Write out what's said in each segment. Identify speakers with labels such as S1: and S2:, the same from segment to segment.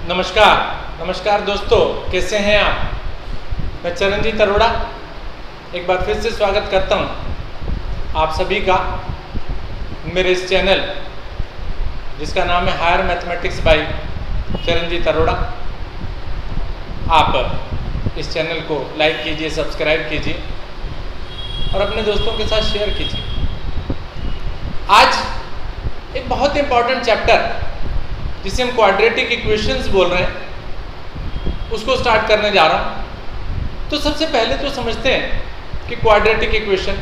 S1: नमस्कार नमस्कार दोस्तों, कैसे हैं आप। मैं चरणजीत अरोड़ा एक बार फिर से स्वागत करता हूं आप सभी का मेरे इस चैनल जिसका नाम है higher mathematics by Charanjit Arora. आप इस चैनल को लाइक कीजिए, सब्सक्राइब कीजिए और अपने दोस्तों के साथ शेयर कीजिए। आज एक बहुत इंपॉर्टेंट चैप्टर जिसे हम क्वाड्रेटिक इक्वेशंस बोल रहे हैं उसको स्टार्ट करने जा रहा हूं। तो सबसे पहले तो समझते हैं कि क्वाड्रेटिक इक्वेशन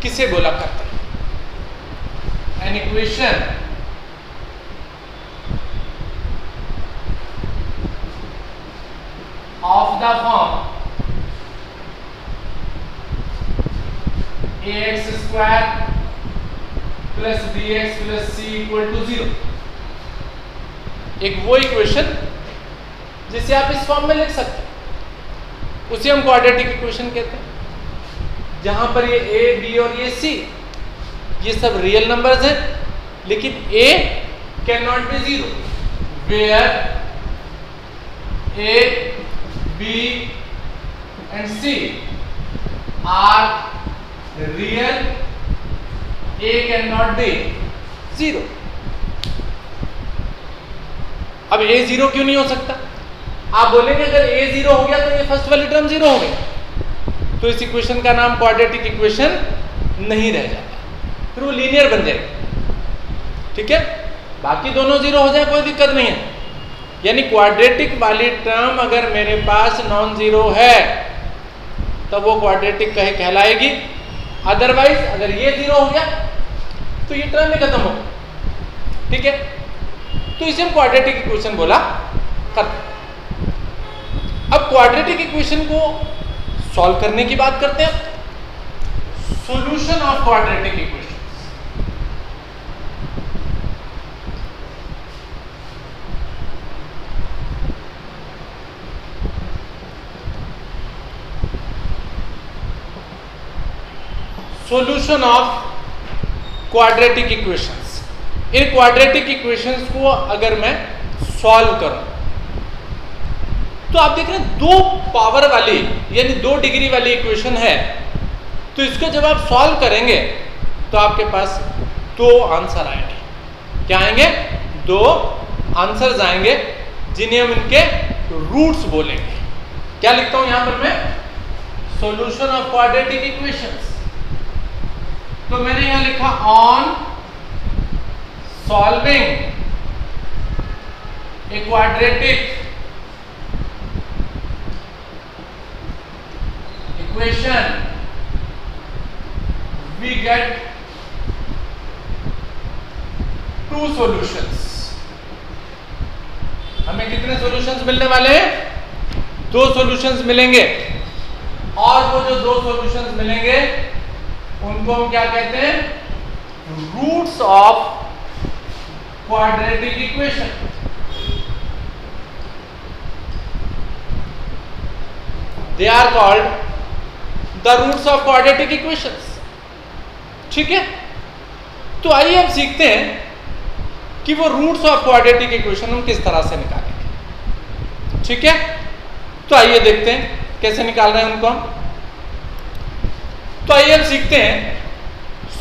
S1: किसे बोला करते हैं। An equation of the form ax² plus bx plus c equal to 0। एक वो इक्वेशन जिसे आप इस फॉर्म में लिख सकते हैं उसे हम क्वाड्रेटिक इक्वेशन कहते हैं, जहां पर ये a b और ये c ये सब रियल नंबर्स हैं, लेकिन a can not be 0 where a b and c are real, a can not be 0। अब a 0 क्यों नहीं हो सकता? आप बोलेंगे अगर a 0 हो गया तो ये फर्स्ट वाली टर्म 0 हो गई, तो इस इक्वेशन का नाम क्वाड्रेटिक इक्वेशन नहीं रह जाता, फिर वो लीनियर बन जाएगा। ठीक है, बाकी दोनों 0 हो जाए कोई दिक्कत नहीं है। यानी क्वाड्रेटिक वाली टर्म अगर मेरे पास नॉन जीरो है तब वो क्वाड्रेटिक कहलाएगी। अदरवाइज अगर ये 0 हो गया तो ये टर्म ही खत्म हो गया। ठीक है, तो इसे हम क्वाड्रेटिक इक्वेशन बोला करते। अब क्वाड्रेटिक इक्वेशन को सॉल्व करने की बात करते हैं। Solution of quadratic equation. Solution of quadratic equations. In quadratic equations को अगर मैं सॉल्व करूं तो आप देख रहे हैं 2 पावर वाली यानी 2 डिग्री वाली इक्वेशन है, तो इसको जब आप सॉल्व करेंगे तो आपके पास 2 आंसर आएंगे। क्या आएंगे? 2 आंसर्स आएंगे जिन्हें हम इनके रूट्स बोलेंगे। क्या लिखता हूं यहां पर मैं? Solution of quadratic equations. तो मैंने यहां लिखा on solving a quadratic equation we get 2 solutions। हमें कितने सॉल्यूशंस मिलने वाले हैं? 2 सॉल्यूशंस मिलेंगे, और वो जो 2 सॉल्यूशंस मिलेंगे उनको हम क्या कहते हैं? Roots of quadratic equation। They are called the roots of quadratic equations। ठीक है, तो आइए अब सीखते हैं कि वो रूट्स ऑफ क्वाड्रेटिक इक्वेशन हम किस तरह से निकालेंगे। ठीक है, तो आइए देखते हैं कैसे निकाल रहे हैं उनको हम। तो आइए अब सीखते हैं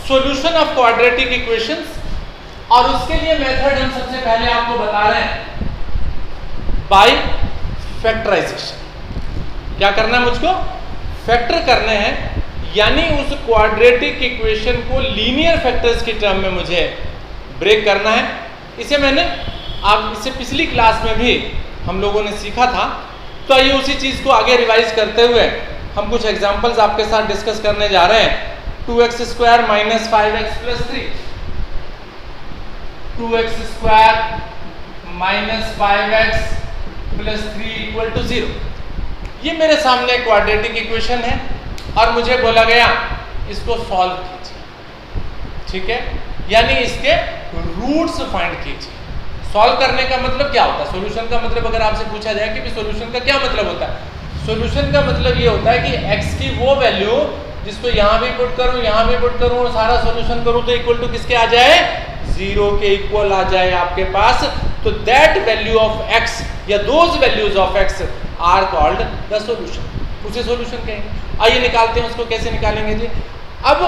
S1: सॉल्यूशन ऑफ क्वाड्रेटिक इक्वेशंस, और उसके लिए मेथड हम सबसे पहले आपको बता रहे हैं बाय फैक्टराइजेशन। क्या करना है मुझको? फैक्टर करने हैं, यानी उस क्वाड्रेटिक इक्वेशन को लीनियर फैक्टर्स की टर्म में मुझे ब्रेक करना है। इसे इससे पिछली क्लास में भी हम लोगों ने सीखा था। तो आइए उसी चीज को आगे रिवाइज करते हुए हम कुछ एग्जांपल्स आपके साथ डिस्कस करने जा रहे हैं। 2x² minus 5x plus 3, 2x² minus 5x plus 3 equal to 0। ये मेरे सामने क्वाड्रेटिक इक्वेशन है और मुझे बोला गया इसको सॉल्व कीजिए। ठीक है, यानी इसके रूट्स फाइंड कीजिए। सॉल्व करने का मतलब क्या होता है? सॉल्यूशन का मतलब अगर आपसे पूछा जाए कि सॉल्यूशन का क्या मतलब होता है, सॉल्यूशन का मतलब ये होता है कि x की वो वैल्यू जिसको यहाँ भी पुट करूँ यहाँ भी पुट करूँ और सारा सॉल्यूशन करूँ तो इक्वल टू किसके आ जाए? 0 के इक्वल आ जाए आपके पास, तो दैट वैल्यू ऑफ x या those values of x are called the solution, उसे सॉल्यूशन कहेंगे। आइए निकालते हैं उसको, कैसे निकालेंगे जी। अब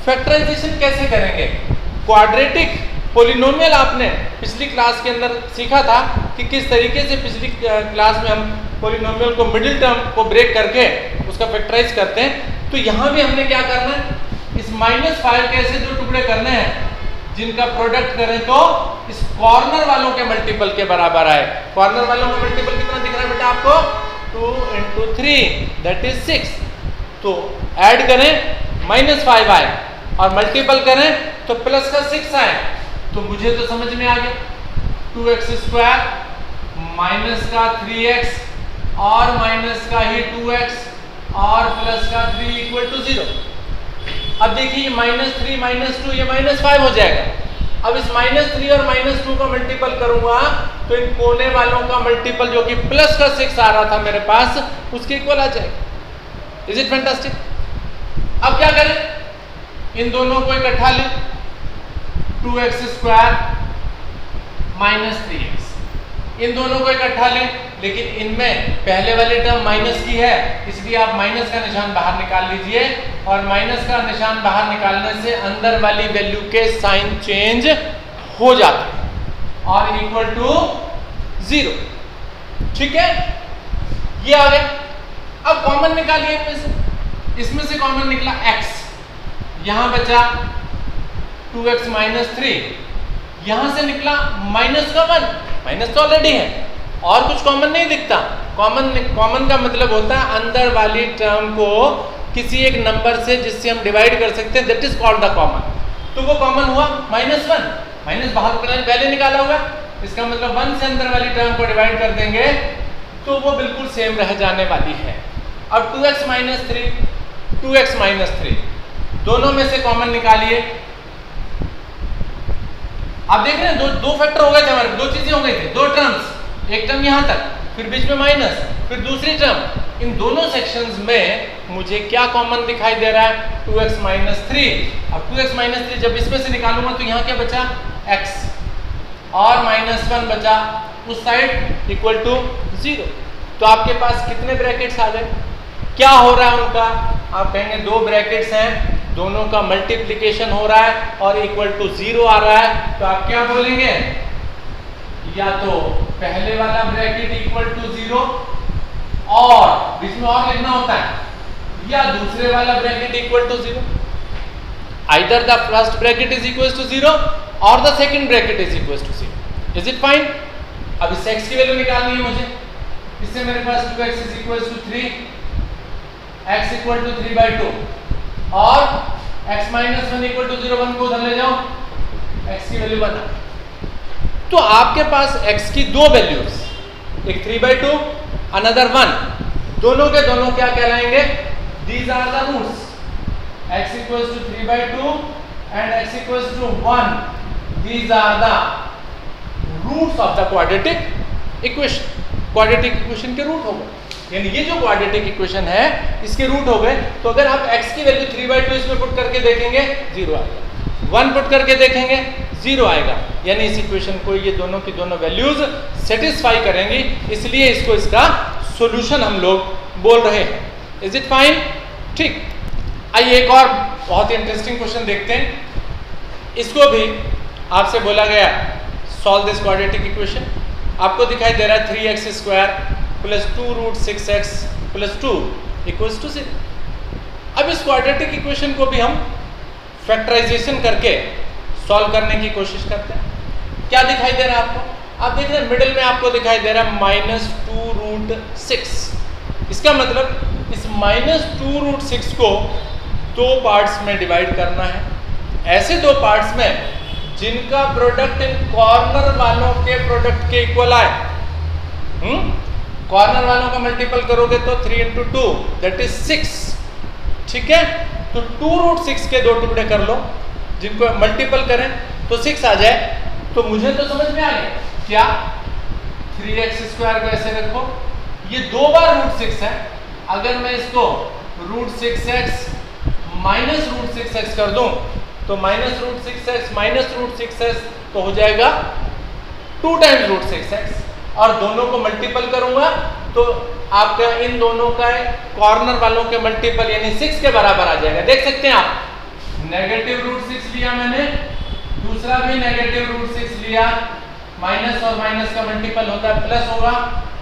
S1: फैक्टराइजेशन कैसे करेंगे? क्वाड्रेटिक पॉलिनोमियल आपने पिछली क्लास के अंदर सीखा था कि किस तरीके से पिछली क्लास में हम पॉलिनोमियल को मिडिल टर्म को ब्रेक करके उसका फैक्टराइज करते हैं। तो यहाँ भी हमने क्या करना है, इस -5 के ऐसे 2 टुकड़े करने हैं जिनका प्रोडक्ट करें तो इस कॉर्नर वालों के मल्टीपल के बराबर आए। कॉर्नर वालों का मल्टीपल कितना दिख रहा है बेटा आपको? 2 into 3 दैट इज 6। तो ऐड करें -5 आए और मल्टीपल करें तो प्लस का 6 आए। तो मुझे तो समझ में आ गया 2x² माइनस का 3x और माइनस का ही 2x और प्लस का 3 इक्वल टू 0। अब देखिए -3 -2 ये -5 हो जाएगा। अब इस -3 और -2 का मल्टीपल करूंगा तो इन कोने वालों का मल्टीपल जो कि प्लस का 6 आ रहा था मेरे पास, उसके इक्वल आ जाएगा। Is it fantastic? अब क्या करें, इन दोनों को इकट्ठा लें, 2x² माइनस 3x, इन दोनों को इकट्ठा लें, लेकिन इनमें पहले वाली टर्म माइनस की है इसलिए आप माइनस का निशान बाहर निकाल लीजिए, और माइनस का निशान बाहर निकालने से अंदर वाली वैल्यू के साइन चेंज हो जाते हैं और इक्वल टू 0। ठीक है, ये आ गया। अब कॉमन निकालिए इसमें से कॉमन निकला x, यहां बचा 2x माइनस 3, यहां से निकला माइनस का 1, माइनस तो ऑलरेडी है और कुछ कॉमन नहीं दिखता। कॉमन का मतलब होता है अंदर वाली टर्म को किसी एक नंबर से जिससे हम डिवाइड कर सकते हैं, that is called the common. तो वो कॉमन हुआ -1, माइनस बाहर पहले निकाला हुआ, इसका मतलब 1 से अंदर वाली टर्म को डिवाइड कर देंगे तो वो बिल्कुल सेम रह जाने वाली है। अब 2x माइनस 3 2x माइनस 3 दोनों में से कॉमन निकालिए। आप देख रहे हैं दो फैक्टर हो गए थे हमारे, 2 चीजें हो गई थी, 2 टर्म्स, एक टर्म यहां तक, फिर बीच में माइनस, फिर दूसरी टर्म। इन दोनों सेक्शंस में मुझे क्या कॉमन दिखाई दे रहा है? 2x minus 3। अब 2x माइनस 3 जब इसमें से निकालूंगा तो यहाँ क्या बचा? x और -1 बचा उस साइड इक्वल टू 0। तो आपके पास कितने ब्रैकेट्स आ गए? क्या हो रहा है उनका? आप कहेंगे 2 ब्रैकेट्स हैं, दोनों का मल्टीप्लिकेशन हो रहा है और इक्वल टू 0 आ रहा है। तो आप क्या बोलेंगे? या तो पहले वाला ब्रैकेट इक्वल टू 0 और बीच में और लिखना होता है, या दूसरे वाला bracket equal to 0। Either the first bracket is equal to 0 और the second bracket is equal to 0। Is it fine? अब इस x की वैल्यू निकालनी है मुझे। इससे मेरे पास 2x is equal to 3, x equal to 3/2 और x माइनस 1 इक्वल टू 0, 1 को उधर ले जाओ, x की वैल्यू 1। तो आपके पास x की 2 वैल्यूज, एक 3/2 अनदर 1, दोनों के दोनों क्या कहलाएंगे? These are the roots, x equals to 3/2 and x equals to 1, these are the roots of the quadratic equation. Quadratic equation के रूट हो गए, यानी ये जो क्वाड्रेटिक इक्वेशन है इसके रूट हो गए। तो अगर आप x की वैल्यू 3/2 इसमें पुट करके देखेंगे 0 आएगा, 1 पुट करके देखेंगे 0 आएगा, यानी इस इक्वेशन को ये दोनों की दोनों वैल्यूज सेटिस्फाई करेंगी, इसलिए इसको इसका सॉल्यूशन हम लोग बोल रहे हैं। Is it fine? ठीक, आइए एक और बहुत ही इंटरेस्टिंग क्वेश्चन देखते हैं। इसको भी आपसे बोला गया सॉल्व दिस क्वाड्रेटिक इक्वेशन। आपको दिखाई दे रहा है 3x² plus 2√6x plus 2 equals to 0। अब इस क्वाड्रेटिक इक्वेशन को भी हम फैक्टराइजेशन करके सॉल्व करने की कोशिश करते हैं। क्या दिखाई दे रहा है आपको? आप देख रहे हैं मिडिल में आपको दिखाई दे रहा है -2√6। इसका मतलब इस -2√6 को 2 पार्ट्स में डिवाइड करना है, ऐसे 2 पार्ट्स में जिनका प्रोडक्ट इन कॉर्नर वालों के प्रोडक्ट के इक्वल आए। कॉर्नर वालों का मल्टीपल करोगे तो 3 into 2 दैट इज 6। ठीक है, तो 2√6 के 2 टुकड़े कर लो, जिनको मल्टीपल करें तो 6 आ जाए। तो मुझे तो समझ में आ गया क्या? 3x² को ऐसे रखो, ये 2 बार √6 है। अगर मैं इसको √6x माइनस √6x कर दूं तो -√6x -√6x तो हो जाएगा 2 टाइम्स √6x, और दोनों को मल्टीपल करूंगा तो आपका इन दोनों का कॉर्नर वालों के मल्टीपल यानी 6 के बराबर आ जाएगा। देख सकते हैं आप, -√6 लिया मैंने, दूसरा भी -√6 लिया, माइनस और माइनस का मल्टीपल होता है प्लस होगा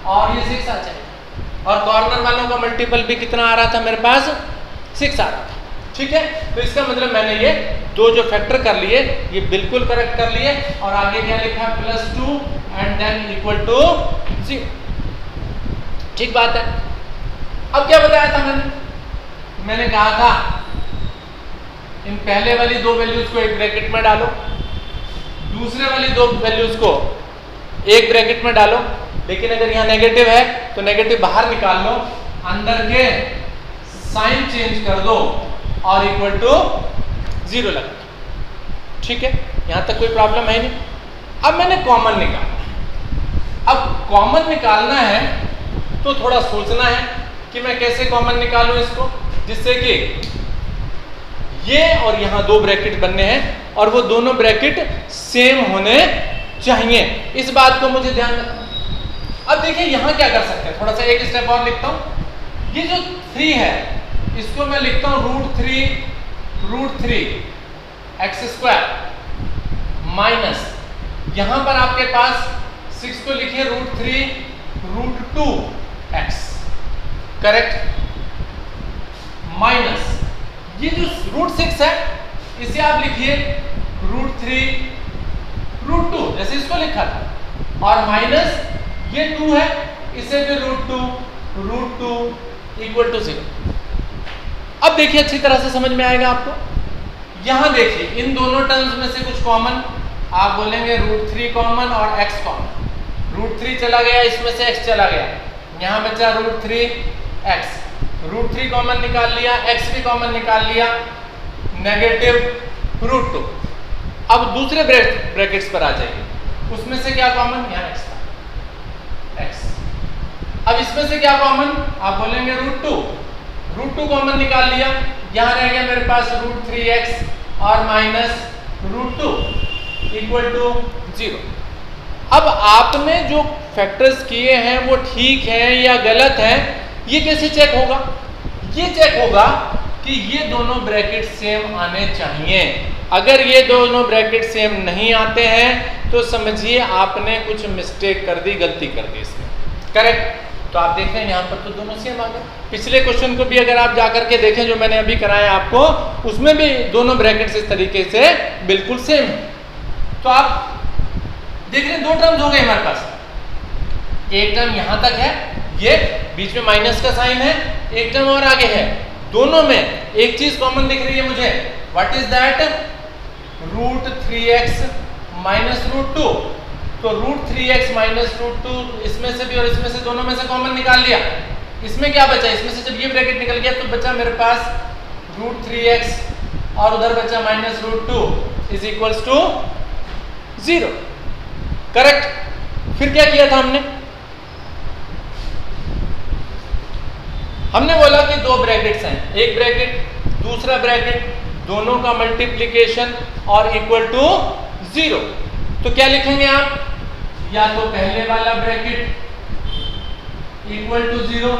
S1: और ये 6 आ जाएगा, और कॉर्नर वालों का मल्टीपल भी कितना आ रहा था मेरे पास, 6 आ रहा था। ठीक है, तो इसका मतलब मैंने ये दो जो फैक्टर कर लिए ये बिल्कुल करेक्ट कर लिए, और आगे क्या लिखा, +2 एंड देन इक्वल टू 0। ठीक बात है। अब क्या बताया था मैंने कहा था इन पहले वाली दो वैल्यूज को एक ब्रैकेट में डालो, दूसरे वाली दो वैल्यूज को एक ब्रैकेट में डालो, लेकिन अगर यहाँ नेगेटिव है तो नेगेटिव बाहर निकाल लो, अंदर के साइन चेंज कर दो और इक्वल टू 0 लगा। ठीक है, यहाँ तक कोई प्रॉब्लम है नहीं। अब मैंने कॉमन निकाला। अब कॉमन निकालना है तो थोड़ा सोचना है कि मैं कैसे कॉमन निकालूं इसको, जिससे कि ये और यहाँ दो ब्रैकेट बनने हैं और वो दोनों ब्रैकेट सेम होने चाहिए, इस बात को मुझे ध्यान रखना। अब देखिए यहाँ क्या कर सकते हैं, थोड़ा सा एक स्टेप और लिखता हूँ। ये जो 3 है इसको मैं लिखता हूँ √3 x² माइनस, यहां पर आपके पास 6 को लिखिए √3 √2x, करेक्ट, माइनस ये जो √6 है इसे आप लिखिए √3 √2 जैसे इसको लिखा था, और माइनस ये 2 है इसे भी √2 इक्वल टू 0। अब देखिए अच्छी तरह से समझ में आएगा आपको। यहां देखिए इन दोनों टर्म्स में से कुछ कॉमन, आप बोलेंगे √3 कॉमन और x कॉमन। √3 चला गया, इसमें से x चला गया, यहां बचा √3x, √3 कॉमन निकाल लिया, x भी कॉमन निकाल लिया, नेगेटिव √2। अब दूसरे ब्रैकेट्स पर आ जाइए, उसमें से क्या कॉमन, यहाँ x था, x। अब इसमें से क्या कॉमन, आप बोलेंगे √2 कॉमन निकाल लिया, यहां रह गया मेरे पास √3x और माइनस √2 इक्वल टू 0। अब आपने जो फैक्टर्स किए हैं वो ठीक हैं या गलत हैं, ये कैसे चेक होगा, ये चेक होगा कि ये दोनों ब्रैकेट सेम आने चाहिए। अगर ये दोनों ब्रैकेट सेम नहीं आते हैं तो समझिए आपने कुछ मिस्टेक कर दी, गलती कर दी इसमें, करेक्ट। तो आप देख रहे हैं यहाँ पर तो दोनों सेम आ गए। पिछले क्वेश्चन को भी अगर आप जाकर के देखें जो मैंने अभी कराया आपको, उसमें भी दोनों ब्रैकेट्स इस तरीके से बिल्कुल सेम है। तो आप देख रहे हैं दो टर्म्स हो गए हमारे पास, एक टर्म यहाँ तक है, ये बीच में माइनस का साइन है, एक टर्म और आगे है, दोनों में एक चीज कॉमन दिख रही है मुझे, what is that, √3x minus √2। तो √3x माइनस √2 इसमें से भी और इसमें से, दोनों में से कॉमन निकाल लिया, इसमें क्या बचा, इसमें से जब ये ब्रैकेट निकल गया तो बचा मेरे पास √3x और उधर बचा minus √2 is equals to 0, correct. फिर क्या किया था हमने बोला कि दो ब्रैकेट्स हैं, एक ब्रैकेट दूसरा ब्रैकेट, दोनों का मल्टीप्लिकेशन और इक्वल टू 0। तो क्या लिखेंगे आप, या तो पहले वाला ब्रैकेट इक्वल टू 0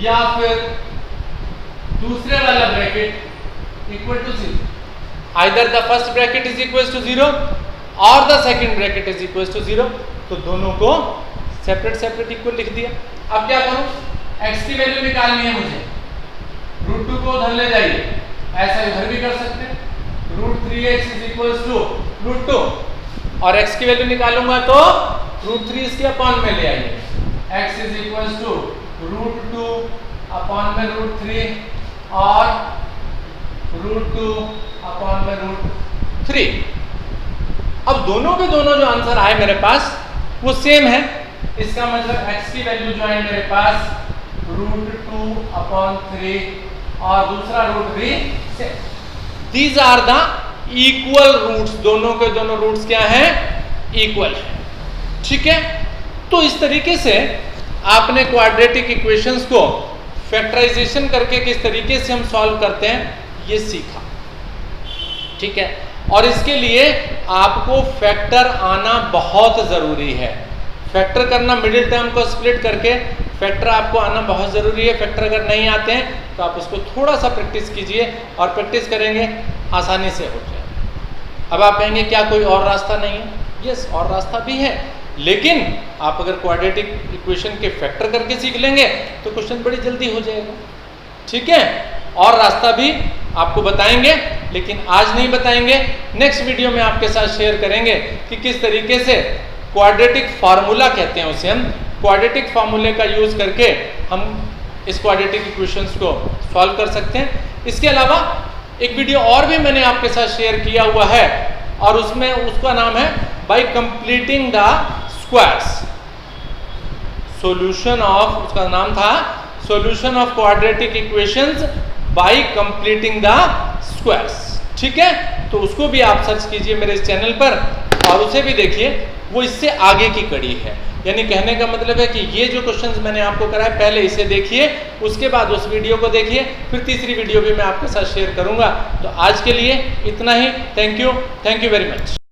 S1: या फिर दूसरे वाला bracket equal to 0। Either the first bracket is equal to 0 और the second bracket is equal to 0। तो दोनों को सेपरेट सेपरेट इक्वल लिख दिया। अब क्या करूं, x की वैल्यू निकालनी है मुझे, √2 को उधर ले जाइए, ऐसा इधर भी कर सकते हैं, √3x इज इक्वल टू √2 और x की वैल्यू निकालूंगा तो √3 इसके अपॉन में ले आइए, x is equal to √2 upon में √3 और √2 अपॉन में √3। अब दोनों के दोनों जो आंसर आए मेरे पास वो सेम है, इसका मतलब x की वैल्यू जो है मेरे पास √2 अपॉन 3 और दूसरा √3 से, these are the equal roots, दोनों के दोनों रूट्स क्या हैं, इक्वल है, ठीक है। तो इस तरीके से आपने क्वाड्रेटिक इक्वेशंस को फैक्टराइजेशन करके किस तरीके से हम सॉल्व करते हैं ये सीखा। ठीक है। और इसके लिए आपको फैक्टर आना बहुत ज़रूरी है। फैक्टर करना, मिडिल टर्म को स्प्लिट करके फैक्टर आपको आना बहुत ज़रूरी है। फैक्टर अगर नहीं आते हैं तो आप उसको थोड़ा सा प्रैक्टिस कीजिए और प्रैक्टिस करेंगे आसानी से हो जाए। अब आप कहेंगे क्या कोई और रास्ता नहीं है? यस, और रास्ता भी है, लेकिन आप अगर क्वाड्रेटिक इक्वेशन के फैक्टर करके सीख लेंगे तो क्वेश्चन बड़ी जल्दी हो जाएगा। ठीक है, और रास्ता भी आपको बताएंगे, लेकिन आज नहीं बताएंगे। नेक्स्ट वीडियो में आपके साथ शेयर करेंगे कि किस तरीके से क्वाड्रेटिक फार्मूला कहते हैं उसे, हम क्वाड्रेटिक फार्मूले का यूज करके हम इस क्वाड्रेटिक इक्वेशंस को सॉल्व कर सकते हैं। इसके अलावा एक वीडियो और भी मैंने आपके साथ शेयर किया हुआ है और उसमें उसका नाम है bye completing the squares, solution of, उसका नाम था solution of quadratic equations bye completing the squares. ठीक है, तो उसको भी आप सर्च कीजिए मेरे इस चैनल पर और उसे भी देखिए, वो इससे आगे की कड़ी है। यानी कहने का मतलब है कि ये जो क्वेश्चंस मैंने आपको कराए पहले इसे देखिए, उसके बाद उस वीडियो को देखिए, फिर तीसरी वीडियो भी मैं आपके साथ शेयर करूंगा। तो आज के लिए इतना ही। Thank you very much.